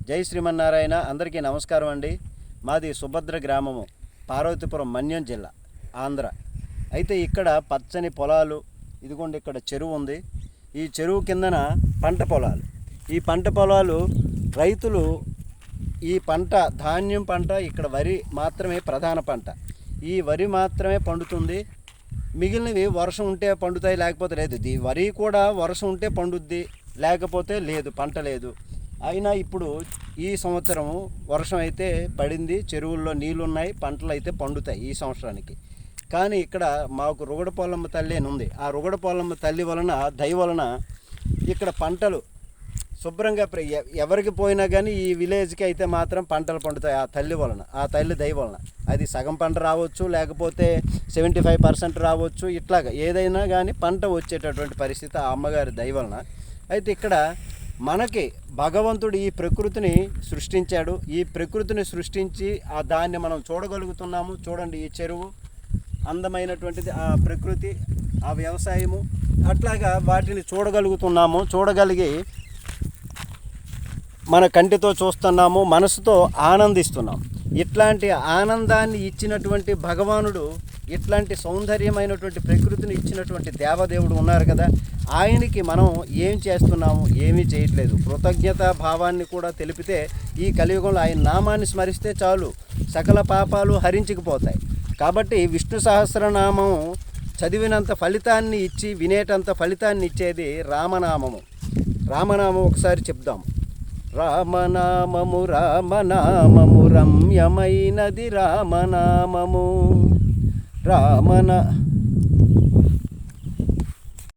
జై శ్రీమన్నారాయణ. అందరికీ నమస్కారం అండి. మాది సుభద్ర గ్రామము, పార్వతీపురం, మన్యం జిల్లా, ఆంధ్ర. అయితే ఇక్కడ పచ్చని పొలాలు, ఇదిగోండి ఇక్కడ చెరువు ఉంది. ఈ చెరువు కిందన పంట పొలాలు. ఈ పంట పొలాలు రైతులు ఈ పంట ధాన్యం పంట, ఇక్కడ వరి మాత్రమే ప్రధాన పంట. ఈ వరి మాత్రమే పండుతుంది. మిగిలినవి వర్షం ఉంటే పండుతాయి, లేకపోతే లేదు. వరి కూడా వర్షం ఉంటే పండుద్ది, లేకపోతే లేదు, పంట లేదు. అయినా ఇప్పుడు ఈ సంవత్సరం వర్షం అయితే పడింది, చెరువుల్లో నీళ్ళు ఉన్నాయి, పంటలు అయితే పండుతాయి ఈ సంవత్సరానికి. కానీ ఇక్కడ మాకు రుగడపోలమ్మ తల్లి అని ఉంది. ఆ రుగడపోలమ్మ తల్లి వలన, దయ వలన ఇక్కడ పంటలు శుభ్రంగా ఎవరికి పోయినా కానీ ఈ విలేజ్కి అయితే మాత్రం పంటలు పండుతాయి ఆ తల్లి వలన, ఆ తల్లి దయ వలన. అది సగం పంట రావచ్చు, లేకపోతే 75% రావచ్చు. ఇట్లాగా ఏదైనా కానీ పంట వచ్చేటటువంటి పరిస్థితి ఆ అమ్మగారి దయ వలన. అయితే ఇక్కడ మనకి భగవంతుడు ఈ ప్రకృతిని సృష్టించాడు. ఈ ప్రకృతిని సృష్టించి దాన్ని మనం చూడగలుగుతున్నాము. చూడండి, ఈ చెరువు అందమైనటువంటిది, ఆ ప్రకృతి, ఆ వ్యవసాయము, అట్లాగా వాటిని చూడగలుగుతున్నాము. చూడగలిగి మన కంటితో చూస్తున్నాము, మనసుతో ఆనందిస్తున్నాం. ఇట్లాంటి ఆనందాన్ని ఇచ్చినటువంటి భగవానుడు, ఇట్లాంటి సౌందర్యమైనటువంటి ప్రకృతిని ఇచ్చినటువంటి దేవదేవుడు ఉన్నారు కదా, ఆయనకి మనం ఏం చేస్తున్నాము? ఏమీ చేయట్లేదు. కృతజ్ఞతా భావాన్ని కూడా తెలిపితే ఈ కలియుగంలో ఆయన నామాన్ని స్మరిస్తే చాలు, సకల పాపాలు హరించుకుపోతాయి. కాబట్టి విష్ణు సహస్రనామం చదివినంత ఫలితాన్ని ఇచ్చి, వినేటంత ఫలితాన్ని ఇచ్చేది రామనామము. రామనామం ఒకసారి చెప్దాం. రామనామము రామనామము రమ్యమైనది రామనామము.